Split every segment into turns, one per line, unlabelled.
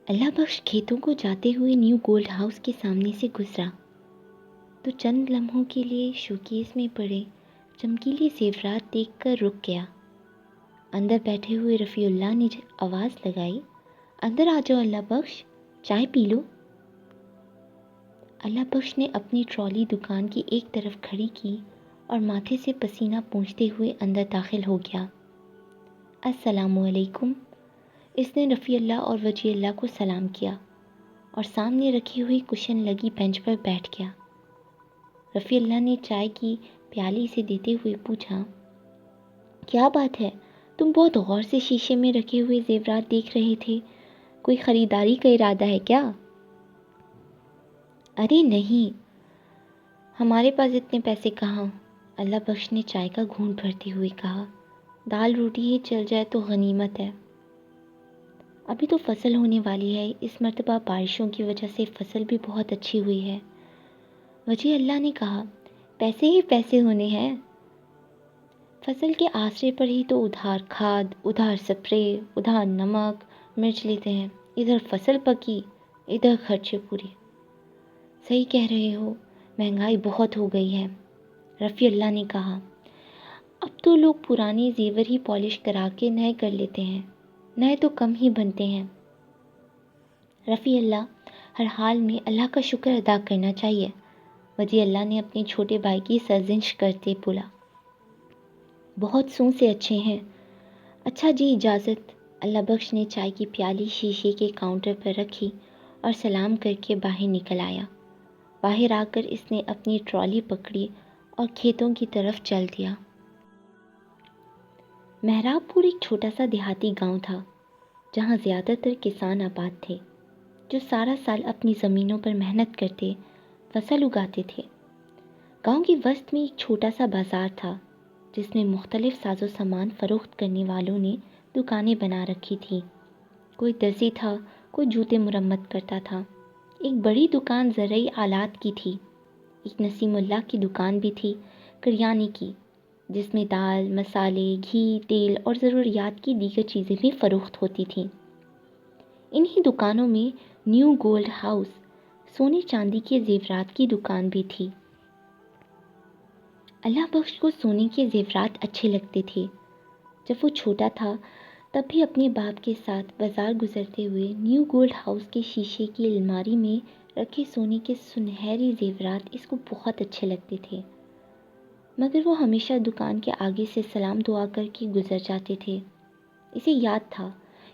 اللہ بخش کھیتوں کو جاتے ہوئے نیو گولڈ ہاؤس کے سامنے سے گزرا تو چند لمحوں کے لیے شوکیس میں پڑے چمکیلے زیورات دیکھ کر رک گیا۔ اندر بیٹھے ہوئے رفیع اللہ نے آواز لگائی، اندر آ جاؤ اللہ بخش، چائے پی لو۔ اللہ بخش نے اپنی ٹرالی دکان کی ایک طرف کھڑی کی اور ماتھے سے پسینہ پونچھتے ہوئے اندر داخل ہو گیا۔ السلام علیکم، اس نے رفیع اللہ اور وجیہ اللہ کو سلام کیا اور سامنے رکھی ہوئی کشن لگی بینچ پر بیٹھ گیا۔ رفیع اللہ نے چائے کی پیالی سے دیتے ہوئے پوچھا، کیا بات ہے، تم بہت غور سے شیشے میں رکھے ہوئے زیورات دیکھ رہے تھے، کوئی خریداری کا ارادہ ہے کیا؟ ارے نہیں، ہمارے پاس اتنے پیسے کہاں، اللہ بخش نے چائے کا گھونٹ بھرتے ہوئے کہا، دال روٹی ہی چل جائے تو غنیمت ہے۔ ابھی تو فصل ہونے والی ہے، اس مرتبہ بارشوں کی وجہ سے فصل بھی بہت اچھی ہوئی ہے۔ وجیہ اللہ نے کہا، پیسے ہی پیسے ہونے ہیں، فصل کے آسرے پر ہی تو ادھار کھاد، ادھار سپرے، ادھار نمک مرچ لیتے ہیں، ادھر فصل پکی، ادھر خرچے پورے۔ صحیح کہہ رہے ہو، مہنگائی بہت ہو گئی ہے، رفیع اللہ نے کہا۔ اب تو لوگ پرانے زیور ہی پالش کرا کے نئے کر لیتے ہیں، نئے تو کم ہی بنتے ہیں۔ رفیع اللہ، ہر حال میں اللہ کا شکر ادا کرنا چاہیے، وجیہ اللہ نے اپنے چھوٹے بھائی کی سرزنش کرتے بولا۔ بہت سون سے اچھے ہیں۔ اچھا جی، اجازت۔ اللہ بخش نے چائے کی پیالی شیشے کے کاؤنٹر پر رکھی اور سلام کر کے باہر نکل آیا۔ باہر آ کر اس نے اپنی ٹرالی پکڑی اور کھیتوں کی طرف چل دیا۔ مہراب پور ایک چھوٹا سا دیہاتی گاؤں تھا جہاں زیادہ تر کسان آباد تھے جو سارا سال اپنی زمینوں پر محنت کرتے فصل اگاتے تھے۔ گاؤں کی وسط میں ایک چھوٹا سا بازار تھا جس میں مختلف ساز و سامان فروخت کرنے والوں نے دکانیں بنا رکھی تھی۔ کوئی درزی تھا، کوئی جوتے مرمت کرتا تھا، ایک بڑی دکان زرعی آلات کی تھی، ایک نسیم اللہ کی دکان بھی تھی کریانے کی جس میں دال، مسالے، گھی، تیل اور ضروریات کی دیگر چیزیں بھی فروخت ہوتی تھیں۔ انہی دکانوں میں نیو گولڈ ہاؤس، سونے چاندی کے زیورات کی دکان بھی تھی۔ اللہ بخش کو سونے کے زیورات اچھے لگتے تھے۔ جب وہ چھوٹا تھا تب بھی اپنے باپ کے ساتھ بازار گزرتے ہوئے نیو گولڈ ہاؤس کے شیشے کی الماری میں رکھے سونے کے سنہری زیورات اس کو بہت اچھے لگتے تھے، مگر وہ ہمیشہ دکان کے آگے سے سلام دعا کر کے گزر جاتے تھے۔ اسے یاد تھا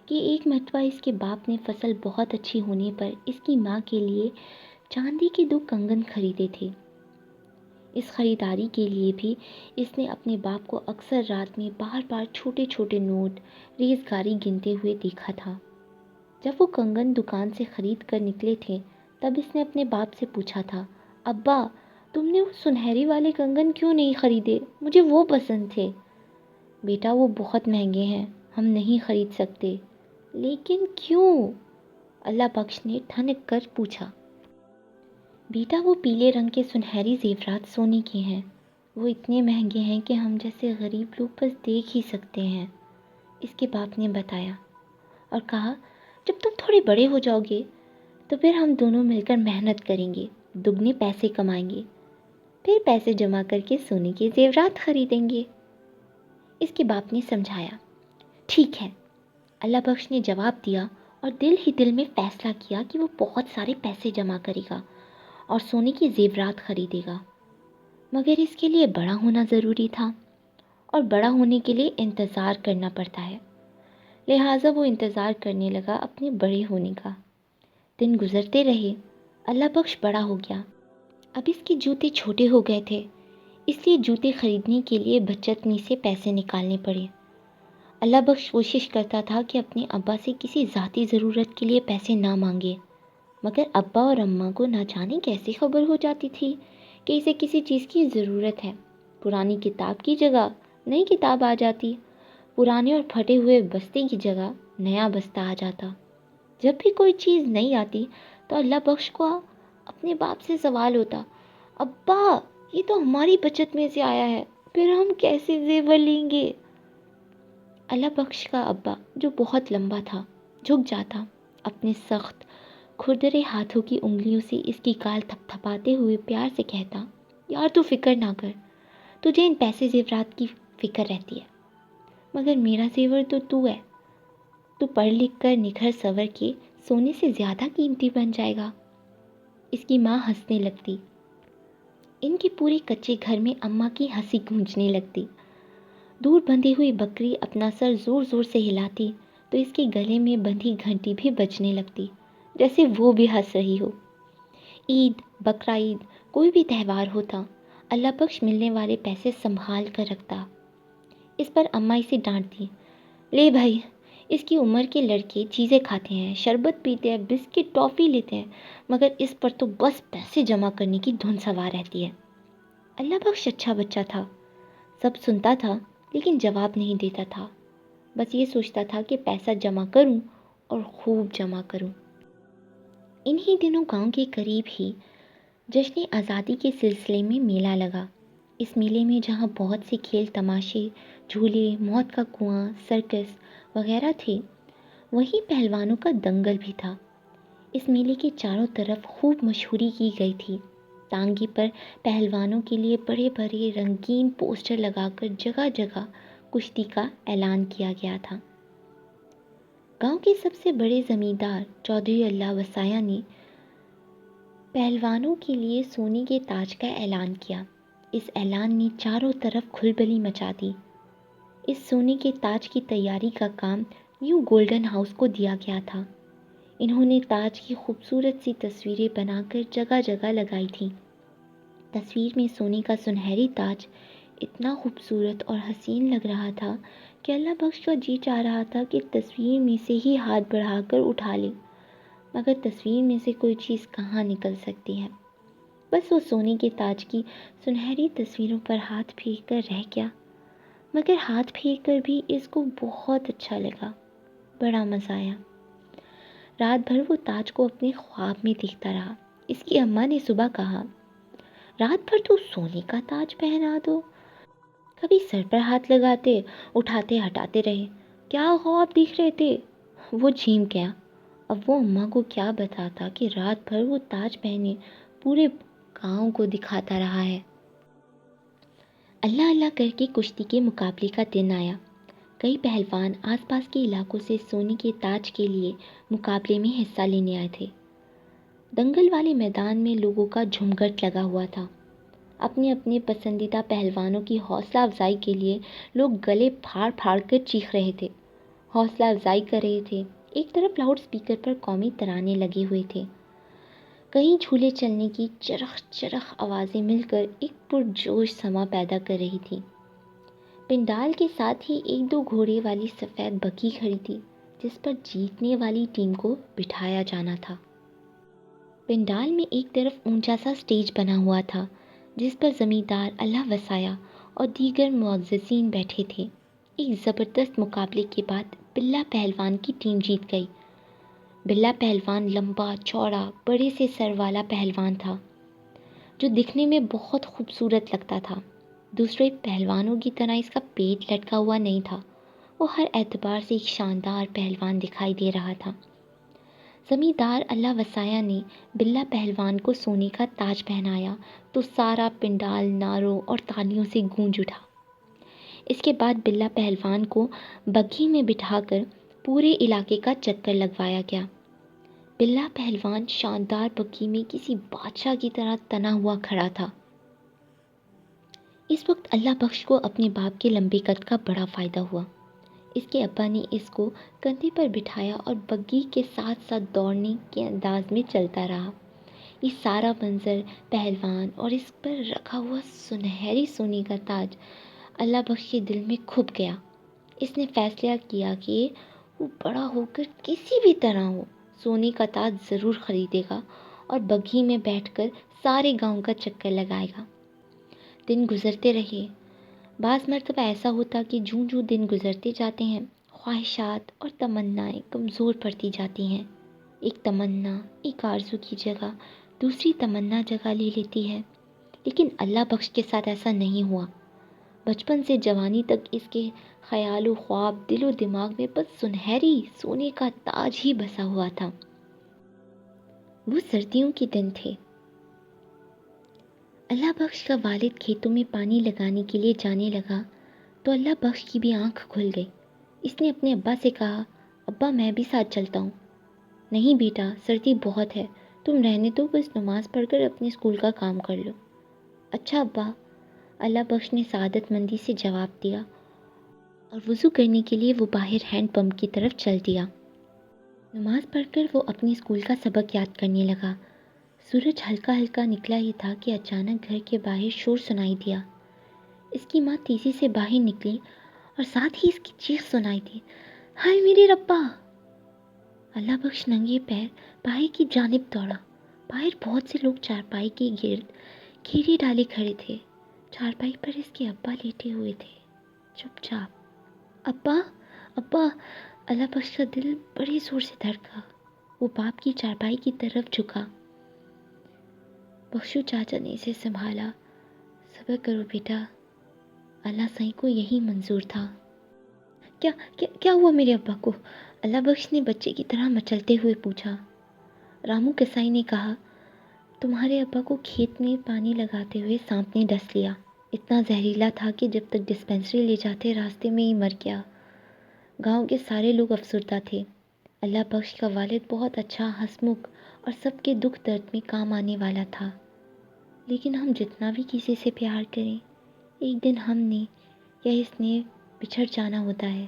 کہ ایک مرتبہ اس کے باپ نے فصل بہت اچھی ہونے پر اس کی ماں کے لیے چاندی کے 2 کنگن خریدے تھے۔ اس خریداری کے لیے بھی اس نے اپنے باپ کو اکثر رات میں بار بار چھوٹے چھوٹے نوٹ ریزگاری گنتے ہوئے دیکھا تھا۔ جب وہ کنگن دکان سے خرید کر نکلے تھے تب اس نے اپنے باپ سے پوچھا تھا، ابا، تم نے وہ سنہری والے کنگن کیوں نہیں خریدے؟ مجھے وہ پسند تھے۔ بیٹا، وہ بہت مہنگے ہیں، ہم نہیں خرید سکتے۔ لیکن کیوں؟ اللہ بخش نے ٹھنک کر پوچھا۔ بیٹا، وہ پیلے رنگ کے سنہری زیورات سونے کے ہیں، وہ اتنے مہنگے ہیں کہ ہم جیسے غریب لوگ بس دیکھ ہی سکتے ہیں، اس کے باپ نے بتایا اور کہا، جب تم تھوڑے بڑے ہو جاؤ گے تو پھر ہم دونوں مل کر محنت کریں گے، دگنے پیسے کمائیں گے، پھر پیسے جمع کر کے سونے کے زیورات خریدیں گے۔ اس کے باپ نے سمجھایا۔ ٹھیک ہے، اللہ بخش نے جواب دیا اور دل ہی دل میں فیصلہ کیا کہ وہ بہت سارے پیسے جمع کرے گا اور سونے کے زیورات خریدے گا، مگر اس کے لیے بڑا ہونا ضروری تھا اور بڑا ہونے کے لیے انتظار کرنا پڑتا ہے، لہٰذا وہ انتظار کرنے لگا اپنے بڑے ہونے کا۔ دن گزرتے رہے، اللہ بخش بڑا ہو گیا۔ اب اس کے جوتے چھوٹے ہو گئے تھے، اس لیے جوتے خریدنے کے لیے بچت میں سے پیسے نکالنے پڑے۔ اللہ بخش کوشش کرتا تھا کہ اپنے ابا سے کسی ذاتی ضرورت کے لیے پیسے نہ مانگے، مگر ابا اور اماں کو نہ جانے کیسی خبر ہو جاتی تھی کہ اسے کسی چیز کی ضرورت ہے۔ پرانی کتاب کی جگہ نئی کتاب آ جاتی، پرانے اور پھٹے ہوئے بستے کی جگہ نیا بستہ آ جاتا۔ جب بھی کوئی چیز نہیں آتی تو اللہ بخش کو اپنے باپ سے سوال ہوتا، ابا، یہ تو ہماری بچت میں سے آیا ہے، پھر ہم کیسے زیور لیں گے؟ اللہ بخش کا ابا جو بہت لمبا تھا جھک جاتا اپنے سخت کھردرے ہاتھوں کی انگلیوں سے اس کی گال تھپ تھپاتے ہوئے پیار سے کہتا، یار تو فکر نہ کر، تجھے ان پیسے زیورات کی فکر رہتی ہے، مگر میرا زیور تو تو ہے، تو پڑھ لکھ کر نکھر سنور کے سونے سے زیادہ قیمتی بن جائے گا۔ اس کی ماں ہنسنے لگتی، ان کے پورے کچے گھر میں اماں کی ہنسی گونجنے لگتی۔ دور بندھی ہوئی بکری اپنا سر زور زور سے ہلاتی تو اس کے گلے میں بندھی گھنٹی بھی بجنے لگتی، جیسے وہ بھی ہنس رہی ہو۔ عید، بقرعید، کوئی بھی تہوار ہوتا، اللہ بخش ملنے والے پیسے سنبھال کر رکھتا۔ اس پر اماں اسے ڈانٹتی، لے بھائی، اس کی عمر کے لڑکے چیزیں کھاتے ہیں، شربت پیتے ہیں، بسکٹ ٹافی لیتے ہیں، مگر اس پر تو بس پیسے جمع کرنے کی دھن سوار رہتی ہے۔ اللہ بخش اچھا بچہ تھا، سب سنتا تھا لیکن جواب نہیں دیتا تھا، بس یہ سوچتا تھا کہ پیسہ جمع کروں اور خوب جمع کروں۔ انہی دنوں گاؤں کے قریب ہی جشن آزادی کے سلسلے میں میلہ لگا۔ اس میلے میں جہاں بہت سے کھیل تماشے، جھولے، موت کا کنواں، سرکس وغیرہ تھے، وہیں پہلوانوں کا دنگل بھی تھا۔ اس میلے کے چاروں طرف خوب مشہوری کی گئی تھی۔ ٹانگی پر پہلوانوں کے لیے بڑے بڑے رنگین پوسٹر لگا کر جگہ جگہ کشتی کا اعلان کیا گیا تھا۔ گاؤں کے سب سے بڑے زمیندار چودھری اللہ وسایہ نے پہلوانوں کے لیے سونے کے تاج کا اعلان کیا۔ اس اعلان نے چاروں طرف کھلبلی مچا دی۔ اس سونے کے تاج کی تیاری کا کام نیو گولڈن ہاؤس کو دیا گیا تھا۔ انہوں نے تاج کی خوبصورت سی تصویریں بنا کر جگہ جگہ لگائی تھیں۔ تصویر میں سونے کا سنہری تاج اتنا خوبصورت اور حسین لگ رہا تھا کہ اللہ بخش کا جی چاہ رہا تھا کہ تصویر میں سے ہی ہاتھ بڑھا کر اٹھا لے، مگر تصویر میں سے کوئی چیز کہاں نکل سکتی ہے۔ بس وہ سونے کے تاج کی سنہری تصویروں پر ہاتھ پھیر کر رہ گیا، مگر ہاتھ پھیر کر بھی اس کو بہت اچھا لگا، بڑا مزہ آیا۔ رات بھر وہ تاج کو اپنے خواب میں دیکھتا رہا۔ اس کی اماں نے صبح کہا، رات بھر تو سونے کا تاج پہنا دو، کبھی سر پر ہاتھ لگاتے، اٹھاتے ہٹاتے رہے، کیا خواب دیکھ رہے تھے؟ وہ جھیم گیا۔ اب وہ اماں کو کیا بتاتا کہ رات بھر وہ تاج پہنے پورے گاؤں کو دکھاتا رہا ہے۔ اللہ اللہ کر کے کشتی کے مقابلے کا دن آیا۔ کئی پہلوان آس پاس کے علاقوں سے سونے کے تاج کے لیے مقابلے میں حصہ لینے آئے تھے۔ دنگل والے میدان میں لوگوں کا جھمگٹ لگا ہوا تھا۔ اپنے اپنے پسندیدہ پہلوانوں کی حوصلہ افزائی کے لیے لوگ گلے پھاڑ پھاڑ کر چیخ رہے تھے، حوصلہ افزائی کر رہے تھے۔ ایک طرف لاؤڈ سپیکر پر قومی ترانے لگے ہوئے تھے، کہیں جھولے چلنے کی چرخ چرخ آوازیں مل کر ایک پرجوش سما پیدا کر رہی تھی۔ پنڈال کے ساتھ ہی ایک دو گھوڑے والی سفید بگھی کھڑی تھی جس پر جیتنے والی ٹیم کو بٹھایا جانا تھا۔ پنڈال میں ایک طرف اونچا سا سٹیج بنا ہوا تھا جس پر زمیندار اللہ وسایہ اور دیگر معززین بیٹھے تھے۔ ایک زبردست مقابلے کے بعد بلّا پہلوان کی ٹیم جیت گئی۔ بلّا پہلوان لمبا چوڑا بڑے سے سر والا پہلوان تھا جو دکھنے میں بہت خوبصورت لگتا تھا۔ دوسرے پہلوانوں کی طرح اس کا پیٹ لٹکا ہوا نہیں تھا، وہ ہر اعتبار سے ایک شاندار پہلوان دکھائی دے رہا تھا۔ زمیندار اللہ وسایہ نے بلّا پہلوان کو سونے کا تاج پہنایا تو سارا پنڈال نعروں اور تالیوں سے گونج اٹھا۔ اس کے بعد بلّا پہلوان کو بگھی میں بٹھا کر پورے علاقے کا چکر لگوایا گیا۔ بلّا پہلوان شاندار بگھی میں کسی بادشاہ کی طرح تنا ہوا کھڑا تھا۔ اس وقت اللہ بخش کو اپنے باپ کے لمبے قد کا بڑا فائدہ ہوا۔ اس کے ابا نے اس کو کندھے پر بٹھایا اور بگھی کے ساتھ ساتھ دوڑنے کے انداز میں چلتا رہا۔ یہ سارا منظر، پہلوان اور اس پر رکھا ہوا سنہری سونے کا تاج اللہ بخش کے دل میں کھپ گیا۔ اس نے فیصلہ کیا کہ وہ بڑا ہو کر کسی بھی طرح ہو سونے کا تاج ضرور خریدے گا اور بگھی میں بیٹھ کر سارے گاؤں کا چکر لگائے گا۔ دن گزرتے رہے۔ بعض مرتبہ ایسا ہوتا کہ جوں جوں دن گزرتے جاتے ہیں خواہشات اور تمنائیں کمزور پڑتی جاتی ہیں۔ ایک تمنا، ایک آرزو کی جگہ دوسری تمنا جگہ لے لیتی ہے، لیکن اللہ بخش کے ساتھ ایسا نہیں ہوا۔ بچپن سے جوانی تک اس کے خیال و خواب دل و دماغ میں بس سنہری سونے کا تاج ہی بسا ہوا تھا۔ وہ سردیوں کے دن تھے۔ اللہ بخش کا والد کھیتوں میں پانی لگانے کے لیے جانے لگا تو اللہ بخش کی بھی آنکھ کھل گئی۔ اس نے اپنے ابا سے کہا، ابا میں بھی ساتھ چلتا ہوں۔ نہیں بیٹا، سردی بہت ہے، تم رہنے دو، بس نماز پڑھ کر اپنے اسکول کا کام کر لو۔ اچھا ابا، اللہ بخش نے سعادت مندی سے جواب دیا اور وضو کرنے کے لیے وہ باہر ہینڈ پمپ کی طرف چل دیا۔ نماز پڑھ کر وہ اپنے اسکول کا سبق یاد کرنے لگا۔ سورج ہلکا ہلکا نکلا ہی تھا کہ اچانک گھر کے باہر شور سنائی دیا۔ اس کی ماں تیزی سے باہر نکلی اور ساتھ ہی اس کی چیخ سنائی دی، ہائے میرے ربا! اللہ بخش ننگے پیر باہر کی جانب دوڑا۔ باہر بہت سے لوگ چارپائی کے گرد گھیرے ڈالے کھڑے تھے۔ چارپائی پر اس کے ابا لیٹے ہوئے تھے، چپ چاپ۔ ابا، ابا! اللہ بخش کا دل بڑے زور سے دھڑکا۔ وہ باپ کی چارپائی کی طرف جھکا۔ بخشو چاچا نے اسے سنبھالا۔ صبر کرو بیٹا، اللہ سائیں کو یہی منظور تھا۔ کیا ہوا میرے ابا کو؟ اللہ بخش نے بچے کی طرح مچلتے ہوئے پوچھا۔ رامو کسائی نے کہا، تمہارے ابا کو کھیت میں پانی لگاتے ہوئے سانپ نے ڈس لیا۔ اتنا زہریلا تھا کہ جب تک ڈسپینسری لے جاتے راستے میں ہی مر گیا۔ گاؤں کے سارے لوگ افسردہ تھے۔ اللہ بخش کا والد بہت اچھا، ہنسمکھ اور سب کے دکھ درد میں کام آنے والا تھا۔ لیکن ہم جتنا بھی کسی سے پیار کریں، ایک دن ہم نے یا اس نے بچھڑ جانا ہوتا ہے۔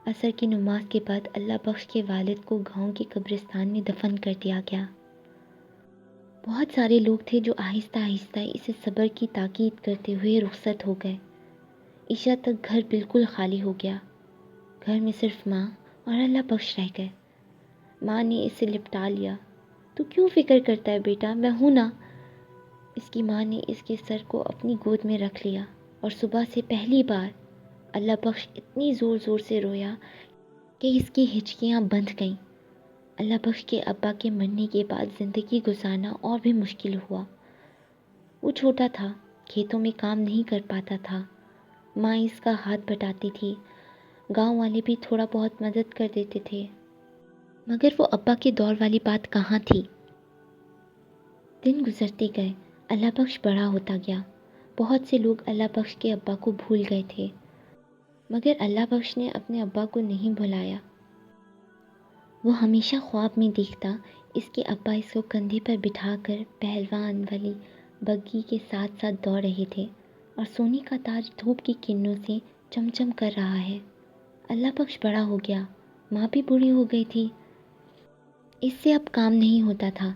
عصر کی نماز کے بعد اللہ بخش کے والد کو گاؤں کے قبرستان میں دفن کر دیا گیا۔ بہت سارے لوگ تھے جو آہستہ آہستہ اسے صبر کی تاکید کرتے ہوئے رخصت ہو گئے۔ عشاء تک گھر بالکل خالی ہو گیا۔ گھر میں صرف ماں اور اللہ بخش رہ گئے۔ ماں نے اسے لپٹا لیا۔ تو کیوں فکر کرتا ہے بیٹا، میں ہوں نا۔ اس کی ماں نے اس کے سر کو اپنی گود میں رکھ لیا اور صبح سے پہلی بار اللہ بخش اتنی زور زور سے رویا کہ اس کی ہچکیاں بندھ گئیں۔ اللہ بخش کے ابا کے مرنے کے بعد زندگی گزارنا اور بھی مشکل ہوا۔ وہ چھوٹا تھا، کھیتوں میں کام نہیں کر پاتا تھا۔ ماں اس کا ہاتھ بٹاتی تھی، گاؤں والے بھی تھوڑا بہت مدد کر دیتے تھے، مگر وہ ابا کے دور والی بات کہاں تھی۔ دن گزرتے گئے، اللہ بخش بڑا ہوتا گیا۔ بہت سے لوگ اللہ بخش کے ابا کو بھول گئے تھے، مگر اللہ بخش نے اپنے ابا کو نہیں بھلایا۔ وہ ہمیشہ خواب میں دیکھتا اس کے ابا اس کو کندھے پر بٹھا کر پہلوان والی بگھی کے ساتھ ساتھ دوڑ رہے تھے اور سونے کا تاج دھوپ کی کرنوں سے چمچم کر رہا ہے۔ اللہ بخش بڑا ہو گیا، ماں بھی بوڑھی ہو گئی تھی۔ اس سے اب کام نہیں ہوتا تھا۔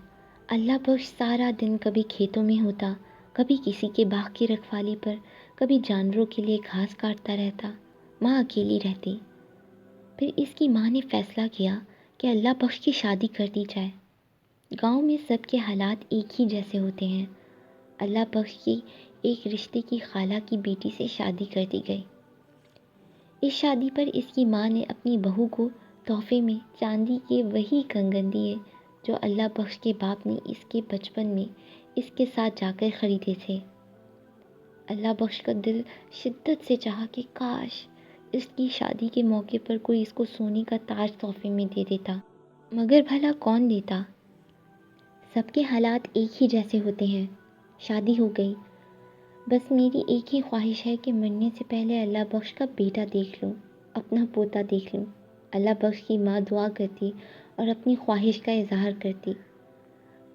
اللہ بخش سارا دن کبھی کھیتوں میں ہوتا، کبھی کسی کے باغ کی رکھوالی پر، کبھی جانوروں کے لیے گھاس کاٹتا رہتا۔ ماں اکیلی رہتی۔ پھر اس کی ماں نے فیصلہ کیا کہ اللہ بخش کی شادی کر دی جائے۔ گاؤں میں سب کے حالات ایک ہی جیسے ہوتے ہیں۔ اللہ بخش کی ایک رشتے کی خالہ کی بیٹی سے شادی کر دی گئی۔ اس شادی پر اس کی ماں نے اپنی بہو کو تحفے میں چاندی کے وہی کنگن دیے جو اللہ بخش کے باپ نے اس کے بچپن میں اس کے ساتھ جا کر خریدے تھے۔ اللہ بخش کا دل شدت سے چاہا کہ کاش اس کی شادی کے موقع پر کوئی اس کو سونے کا تاج تحفے میں دے دیتا، مگر بھلا کون دیتا؟ سب کے حالات ایک ہی جیسے ہوتے ہیں۔ شادی ہو گئی۔ بس میری ایک ہی خواہش ہے کہ مرنے سے پہلے اللہ بخش کا بیٹا دیکھ لوں، اپنا پوتا دیکھ لوں۔ اللہ بخش کی ماں دعا کرتی اور اپنی خواہش کا اظہار کرتی۔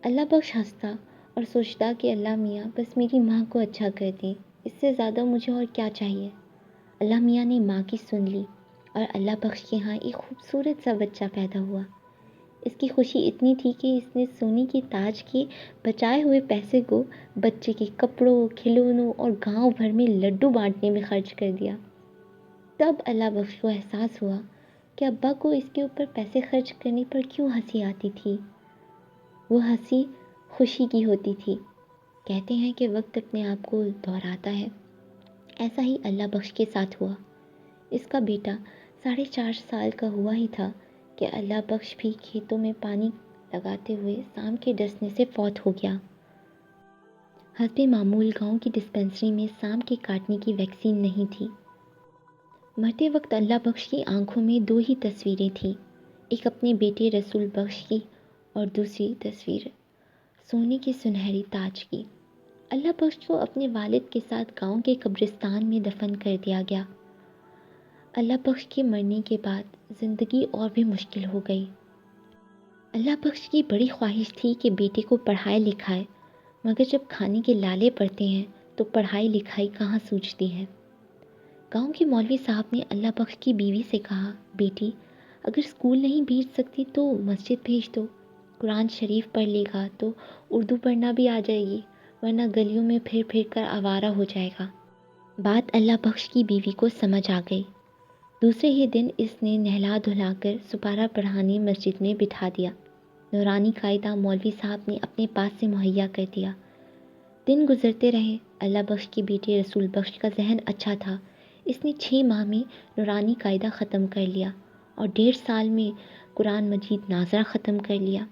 اللہ بخش ہنستا اور سوچتا کہ اللہ میاں بس میری ماں کو اچھا کر دیں، اس سے زیادہ مجھے اور کیا چاہیے۔ اللہ میاں نے ماں کی سن لی اور اللہ بخش کے ہاں ایک خوبصورت سا بچہ پیدا ہوا۔ اس کی خوشی اتنی تھی کہ اس نے سونے کے تاج کے بچائے ہوئے پیسے کو بچے کے کپڑوں، کھلونوں اور گاؤں بھر میں لڈو بانٹنے میں خرچ کر دیا۔ تب اللہ بخش کو احساس ہوا کہ ابا کو اس کے اوپر پیسے خرچ کرنے پر کیوں ہنسی آتی تھی۔ وہ ہنسی خوشی کی ہوتی تھی۔ کہتے ہیں کہ وقت اپنے آپ کو دہراتا ہے۔ ایسا ہی اللہ بخش کے ساتھ ہوا۔ اس کا بیٹا 4.5 سال کا ہوا ہی تھا کہ اللہ بخش بھی کھیتوں میں پانی لگاتے ہوئے سانپ کے ڈسنے سے فوت ہو گیا۔ حسب معمول گاؤں کی ڈسپینسری میں سانپ کے کاٹنے کی ویکسین نہیں تھی۔ مرتے وقت اللہ بخش کی آنکھوں میں دو ہی تصویریں تھیں، ایک اپنے بیٹے رسول بخش کی اور دوسری تصویر سونے کے سنہری تاج کی۔ اللہ بخش کو اپنے والد کے ساتھ گاؤں کے قبرستان میں دفن کر دیا گیا۔ اللہ بخش کے مرنے کے بعد زندگی اور بھی مشکل ہو گئی۔ اللہ بخش کی بڑی خواہش تھی کہ بیٹے کو پڑھائے لکھائے، مگر جب کھانے کے لالے پڑتے ہیں تو پڑھائی لکھائی کہاں سوچتی ہے۔ گاؤں کے مولوی صاحب نے اللہ بخش کی بیوی سے کہا، بیٹی اگر اسکول نہیں بھیج سکتی تو مسجد بھیج دو، قرآن شریف پڑھ لے گا تو اردو پڑھنا بھی آ جائے گی، ورنہ گلیوں میں پھر پھر کر آوارہ ہو جائے گا۔ بات اللہ بخش کی بیوی کو سمجھ آ گئی۔ دوسرے ہی دن اس نے نہلا دھلا کر سپارہ پڑھانے مسجد میں بٹھا دیا۔ نورانی قاعدہ مولوی صاحب نے اپنے پاس سے مہیا کر دیا۔ دن گزرتے رہے۔ اللہ بخش کے بیٹے رسول بخش کا ذہن اچھا تھا۔ اس نے 6 ماہ میں نورانی قاعدہ ختم کر لیا اور 1.5 سال میں قرآن مجید ناظرہ ختم کر لیا۔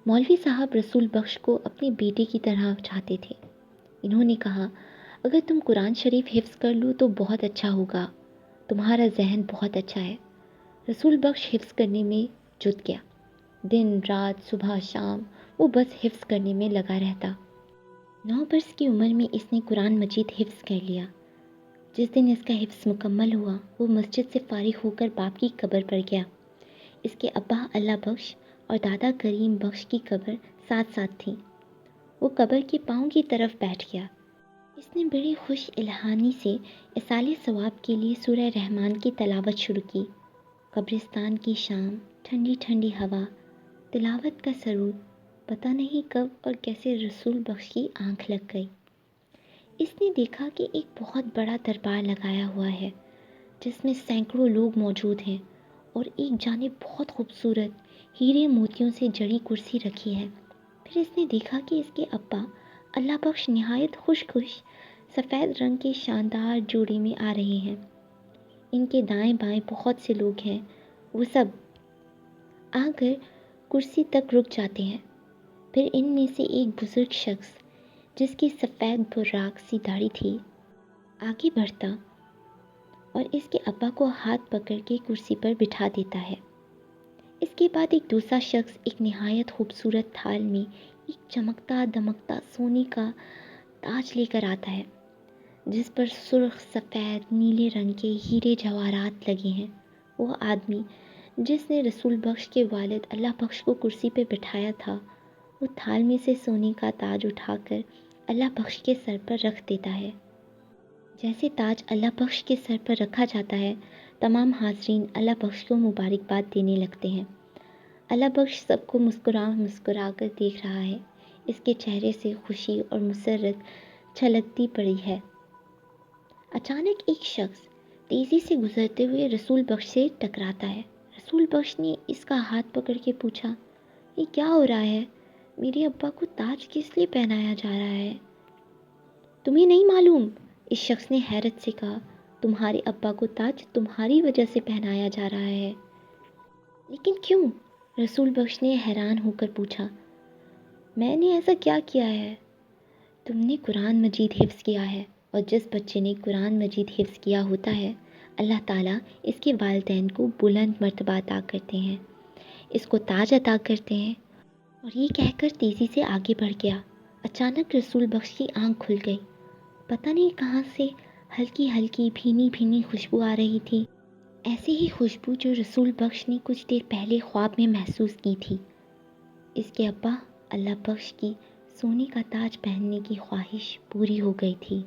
مولوی صاحب رسول بخش کو اپنے بیٹے کی طرح چاہتے تھے۔ انہوں نے کہا، اگر تم قرآن شریف حفظ کر لو تو بہت اچھا ہوگا، تمہارا ذہن بہت اچھا ہے۔ رسول بخش حفظ کرنے میں جٹ گیا۔ دن رات صبح شام وہ بس حفظ کرنے میں لگا رہتا۔ 9 برس کی عمر میں اس نے قرآن مجید حفظ کر لیا۔ جس دن اس کا حفظ مکمل ہوا وہ مسجد سے فارغ ہو کر باپ کی قبر پر گیا۔ اس کے ابا اللہ بخش اور دادا کریم بخش کی قبر ساتھ ساتھ تھیں۔ وہ قبر کے پاؤں کی طرف بیٹھ گیا۔ اس نے بڑی خوش الحانی سے ایصال ثواب کے لیے سورہ رحمان کی تلاوت شروع کی۔ قبرستان کی شام، ٹھنڈی ٹھنڈی ہوا، تلاوت کا سرور، پتہ نہیں کب اور کیسے رسول بخش کی آنکھ لگ گئی۔ اس نے دیکھا کہ ایک بہت بڑا دربار لگایا ہوا ہے جس میں سینکڑوں لوگ موجود ہیں اور ایک جانب بہت خوبصورت ہیرے موتیوں سے جڑی کرسی رکھی ہے۔ پھر اس نے دیکھا کہ اس کے ابا اللہ بخش نہایت خوش سفید رنگ کے شاندار جوڑے میں آ رہے ہیں۔ ان کے دائیں بائیں بہت سے لوگ ہیں، وہ سب آ کر کرسی تک رک جاتے ہیں۔ پھر ان میں سے ایک بزرگ شخص جس کی سفید براق سی داڑھی تھی آگے بڑھتا اور اس کے ابا کو ہاتھ پکڑ کے کرسی پر بٹھا دیتا ہے۔ اس کے بعد ایک دوسرا شخص ایک نہایت خوبصورت تھال میں ایک چمکتا دمکتا سونے کا تاج لے کر آتا ہے جس پر سرخ سفید نیلے رنگ کے ہیرے جواہرات لگے ہیں۔ وہ آدمی جس نے رسول بخش کے والد اللہ بخش کو کرسی پہ بٹھایا تھا، وہ تھال میں سے سونے کا تاج اٹھا کر اللہ بخش کے سر پر رکھ دیتا ہے۔ جیسے تاج اللہ بخش کے سر پر رکھا جاتا ہے، تمام حاضرین اللہ بخش کو مبارکباد دینے لگتے ہیں۔ اللہ بخش سب کو مسکرا کر دیکھ رہا ہے۔ اس کے چہرے سے خوشی اور مسرت چھلکتی پڑی ہے۔ اچانک ایک شخص تیزی سے گزرتے ہوئے رسول بخش سے ٹکراتا ہے۔ رسول بخش نے اس کا ہاتھ پکڑ کے پوچھا، یہ کیا ہو رہا ہے؟ میرے ابا کو تاج کس لیے پہنایا جا رہا ہے؟ تمہیں نہیں معلوم؟ اس شخص نے حیرت سے کہا، تمہارے ابا کو تاج تمہاری وجہ سے پہنایا جا رہا ہے۔ لیکن کیوں؟ رسول بخش نے حیران ہو کر پوچھا۔ میں نے ایسا کیا کیا ہے؟ تم نے قرآن مجید حفظ کیا ہے، اور جس بچے نے قرآن مجید حفظ کیا ہوتا ہے اللہ تعالیٰ اس کے والدین کو بلند مرتبہ عطا کرتے ہیں، اس کو تاج عطا کرتے ہیں۔ اور یہ کہہ کر تیزی سے آگے بڑھ گیا۔ اچانک رسول بخش کی آنکھ کھل گئی۔ پتہ نہیں کہاں سے ہلکی ہلکی بھینی بھینی خوشبو آ رہی تھی، ایسی ہی خوشبو جو رسول بخش نے کچھ دیر پہلے خواب میں محسوس کی تھی۔ اس کے ابا اللہ بخش کی سونے کا تاج پہننے کی خواہش پوری ہو گئی تھی۔